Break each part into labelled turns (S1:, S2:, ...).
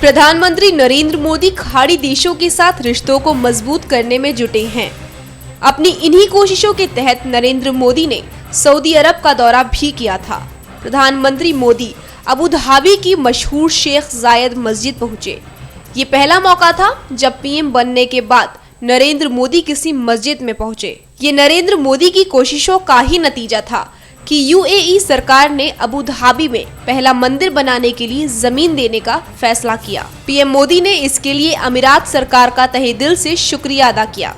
S1: प्रधानमंत्री नरेंद्र मोदी खाड़ी देशों के साथ रिश्तों को मजबूत करने में जुटे हैं। अपनी इन्हीं कोशिशों के तहत नरेंद्र मोदी ने सऊदी अरब का दौरा भी किया था। प्रधानमंत्री मोदी अबू धाबी की मशहूर शेख जायद मस्जिद पहुंचे। ये पहला मौका था जब पीएम बनने के बाद नरेंद्र मोदी किसी मस्जिद में पहुंचे। ये नरेंद्र मोदी की कोशिशों का ही नतीजा था कि यूएई सरकार ने अबू धाबी में पहला मंदिर बनाने के लिए जमीन देने का फैसला किया। पीएम मोदी ने इसके लिए अमीरात सरकार का तहे दिल से शुक्रिया अदा किया।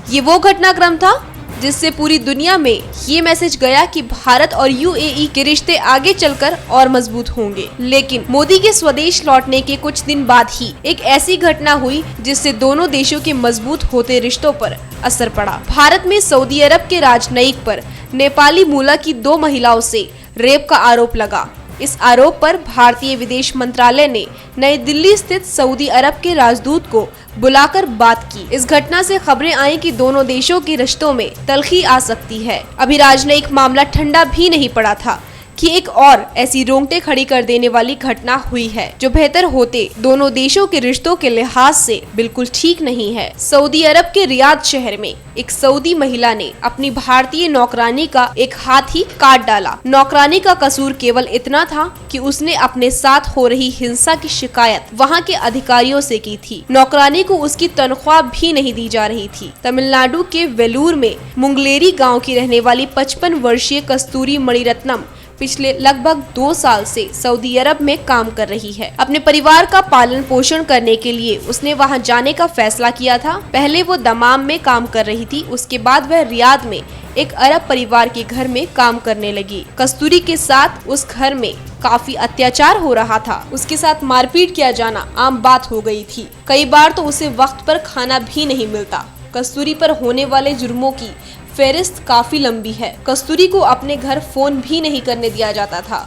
S1: ये वो घटनाक्रम था जिससे पूरी दुनिया में ये मैसेज गया कि भारत और यूएई के रिश्ते आगे चलकर और मजबूत होंगे। लेकिन मोदी के स्वदेश लौटने के कुछ दिन बाद ही एक ऐसी घटना हुई जिससे दोनों देशों के मजबूत होते रिश्तों पर असर पड़ा। भारत में सऊदी अरब के राजनयिक पर नेपाली मूल की 2 महिलाओं से रेप का आरोप लगा। इस आरोप पर भारतीय विदेश मंत्रालय ने नई दिल्ली स्थित सऊदी अरब के राजदूत को बुलाकर बात की। इस घटना से खबरें आई कि दोनों देशों के रिश्तों में तल्खी आ सकती है। अभी राजनयिक मामला ठंडा भी नहीं पड़ा था कि एक और ऐसी रोंगटे खड़ी कर देने वाली घटना हुई है जो बेहतर होते दोनों देशों के रिश्तों के लिहाज से बिल्कुल ठीक नहीं है। सऊदी अरब के रियाद शहर में एक सऊदी महिला ने अपनी भारतीय नौकरानी का एक हाथ ही काट डाला। नौकरानी का कसूर केवल इतना था कि उसने अपने साथ हो रही हिंसा की शिकायत वहां के अधिकारियों से की थी। नौकरानी को उसकी तनख्वाह भी नहीं दी जा रही थी। तमिलनाडु के वेलूर में मुंगलेरी गाँव की रहने वाली 55 वर्षीय कस्तूरी मणिरत्नम पिछले लगभग 2 साल से सऊदी अरब में काम कर रही है। अपने परिवार का पालन पोषण करने के लिए उसने वहां जाने का फैसला किया था। पहले वो दमाम में काम कर रही थी, उसके बाद वह रियाद में एक अरब परिवार के घर में काम करने लगी। कस्तूरी के साथ उस घर में काफी अत्याचार हो रहा था। उसके साथ मारपीट किया जाना आम बात हो गई थी। कई बार तो उसे वक्त पर खाना भी नहीं मिलता। कस्तूरी पर होने वाले जुर्मों की फेरिस्त काफी लंबी है। कस्तूरी को अपने घर फोन भी नहीं करने दिया जाता था।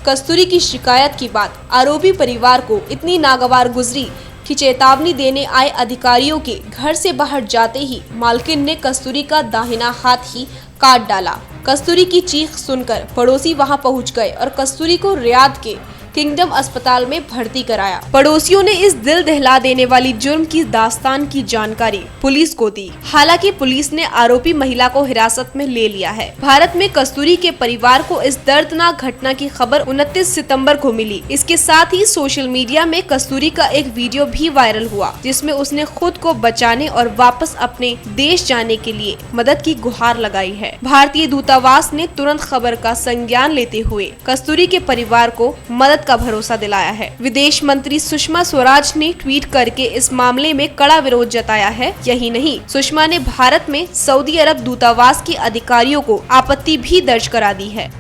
S1: कस्तूरी की शिकायत की बात आरोपी परिवार को इतनी नागवार गुजरी कि चेतावनी देने आए अधिकारियों के घर से बाहर जाते ही मालकिन ने कस्तूरी का दाहिना हाथ ही काट डाला। कस्तूरी की चीख सुनकर पड़ोसी वहां पहुंच गए और कस्तूरी को रियाद के किंगडम अस्पताल में भर्ती कराया। पड़ोसियों ने इस दिल दहला देने वाली जुर्म की दास्तान की जानकारी पुलिस को दी। हालांकि पुलिस ने आरोपी महिला को हिरासत में ले लिया है। भारत में कस्तूरी के परिवार को इस दर्दनाक घटना की खबर 29 सितंबर को मिली। इसके साथ ही सोशल मीडिया में कस्तूरी का एक वीडियो भी वायरल हुआ जिसमें उसने खुद को बचाने और वापस अपने देश जाने के लिए मदद की गुहार लगाई है। भारतीय दूतावास ने तुरंत खबर का संज्ञान लेते हुए कस्तूरी के परिवार को मदद का भरोसा दिलाया है। विदेश मंत्री सुषमा स्वराज ने ट्वीट करके इस मामले में कड़ा विरोध जताया है। यही नहीं, सुषमा ने भारत में सऊदी अरब दूतावास के अधिकारियों को आपत्ति भी दर्ज करा दी है।